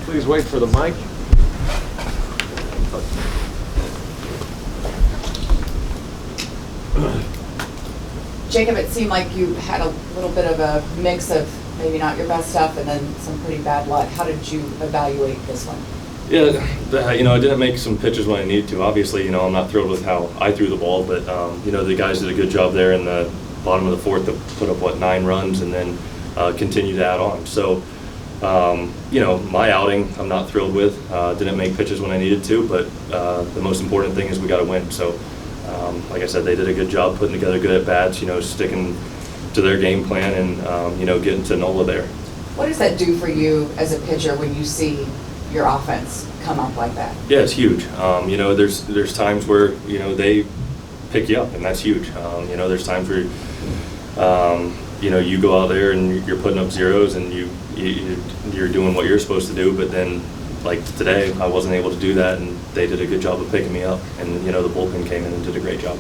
Please wait for the mic. Jacob, it seemed like you had a little bit of a mix of maybe not your best stuff and then some pretty bad luck. How did you evaluate this one? Yeah, I didn't make some pitches when I needed to. Obviously, I'm not thrilled with how I threw the ball, but, the guys did a good job there in the bottom of the fourth to put up, 9 runs and then continue to add on. So, my outing I'm not thrilled with. Didn't make pitches when I needed to, but the most important thing is we got to win. So, like I said, they did a good job putting together good at-bats, sticking to their game plan and, getting to NOLA there. What does that do for you as a pitcher when you see your offense come up like that? Yeah, it's huge. There's times where, they pick you up, and that's huge. There's times where, you go out there and you're putting up zeros and you're doing what you're supposed to do, but then, like today, I wasn't able to do that, and they did a good job of picking me up, and, the bullpen came in and did a great job.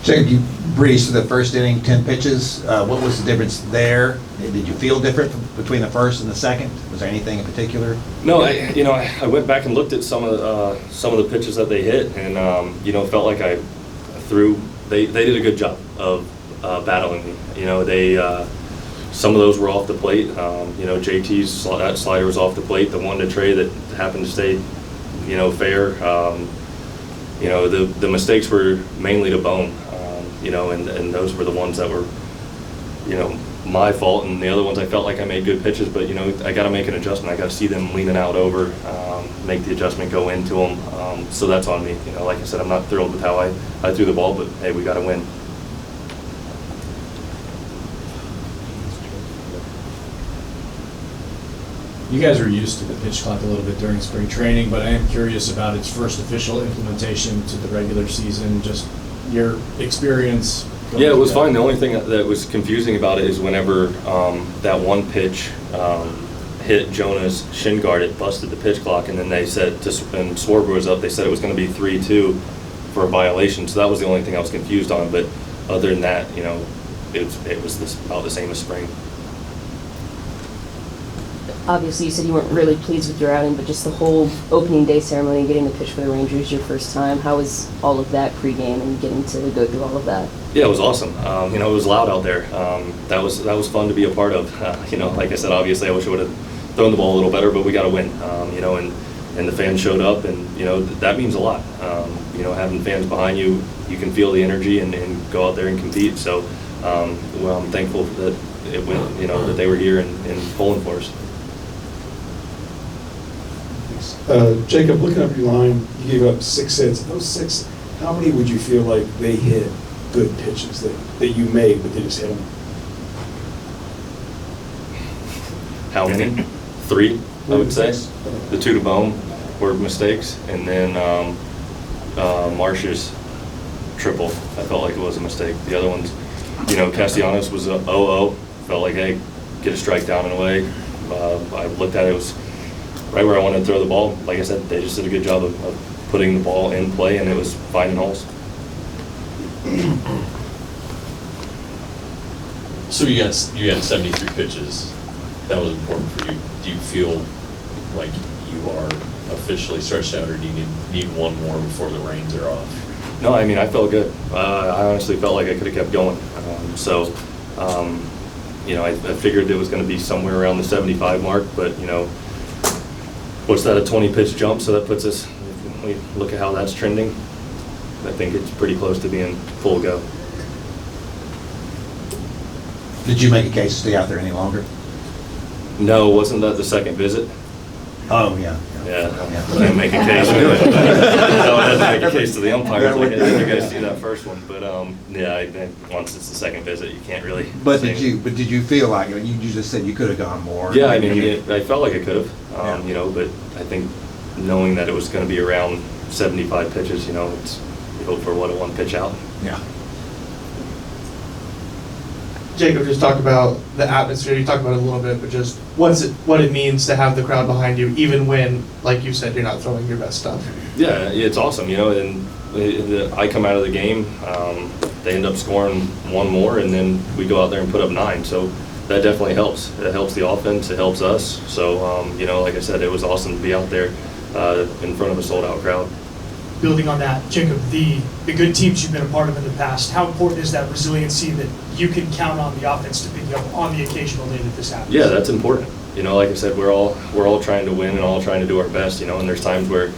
Jacob, you breezed through the first inning, 10 pitches. What was the difference there? Did you feel different between the first and the second? Was there anything in particular? No, I went back and looked at some of the pitches that they hit, and felt like I threw. They did a good job of battling me. Some of those were off the plate. JT's slider was off the plate. The one to Trey that happened to stay, fair. The mistakes were mainly to Bone. And those were the ones that were, my fault, and the other ones I felt like I made good pitches, but, I got to make an adjustment. I got to see them leaning out over, make the adjustment go into them. So that's on me. Like I said, I'm not thrilled with how I threw the ball, but hey, we got to win. You guys are used to the pitch clock a little bit during spring training, but I am curious about its first official implementation to the regular season, just your experience. Yeah, it was fine. The only thing that was confusing about it is whenever that one pitch hit Jonah's shin guard, it busted the pitch clock, and then they said, and Swarber was up, they said it was going to be 3-2 for a violation, so that was the only thing I was confused on, but other than that, it was about the same as spring. Obviously, you said you weren't really pleased with your outing, but just the whole opening day ceremony, getting the pitch for the Rangers your first time, how was all of that pregame and getting to go through all of that? Yeah, it was awesome. It was loud out there. That was fun to be a part of. Like I said, obviously I wish I would have thrown the ball a little better, but we got to win. And the fans showed up, and that means a lot. Having fans behind you, you can feel the energy and go out there and compete. So, I'm thankful that it went. That they were here and pulling for us. Jacob, looking up your line, you gave up 6 hits. Of those 6, how many would you feel like they hit good pitches that you made, but they just hit them? How many? 3, I would say. The 2 to Bone were mistakes, and then Marsh's triple, I felt like it was a mistake. The other ones, Castellanos was a 0-0. Felt like, hey, get a strike down and away. I looked at it, it was right where I wanted to throw the ball. Like I said, they just did a good job of putting the ball in play, and it was finding holes. So you had 73 pitches. That was important for you. Do you feel like you are officially stretched out, or do you need one more before the reins are off? No, I felt good. I honestly felt like I could have kept going. I figured it was going to be somewhere around the 75 mark, but, what's that, a 20-pitch jump? So that puts us, if we look at how that's trending, I think it's pretty close to being full go. Did you make a case to stay out there any longer? No, wasn't that the second visit? Oh, yeah. Yeah, Yeah. I didn't make a case. I had to make a case to the umpires. Like, did you guys see that first one? But once it's the second visit, you can't really. But did you feel like you just said you could have gone more? Yeah, I felt like I could have. But I think knowing that it was going to be around 75 pitches, you hope for a 1 pitch out. Yeah. Jacob, just talk about the atmosphere. You talked about it a little bit, but just what it means to have the crowd behind you, even when, like you said, you're not throwing your best stuff. Yeah, it's awesome, and I come out of the game, they end up scoring one more, and then we go out there and put up 9. So that definitely helps. It helps the offense. It helps us. So, like I said, it was awesome to be out there in front of a sold-out crowd. Building on that, Jacob, the good teams you've been a part of in the past, how important is that resiliency that you can count on the offense to pick you up on the occasional day that this happens? Yeah, that's important. Like I said, we're all trying to win and all trying to do our best. And there's times where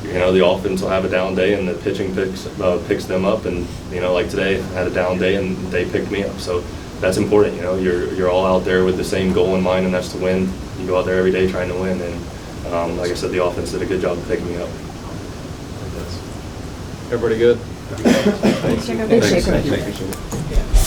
the offense will have a down day and the pitching picks them up, and like today I had a down day and they picked me up. So that's important. You're all out there with the same goal in mind, and that's to win. You go out there every day trying to win, and like I said, the offense did a good job of picking me up. Everybody good? Thanks, Jacob. Thanks.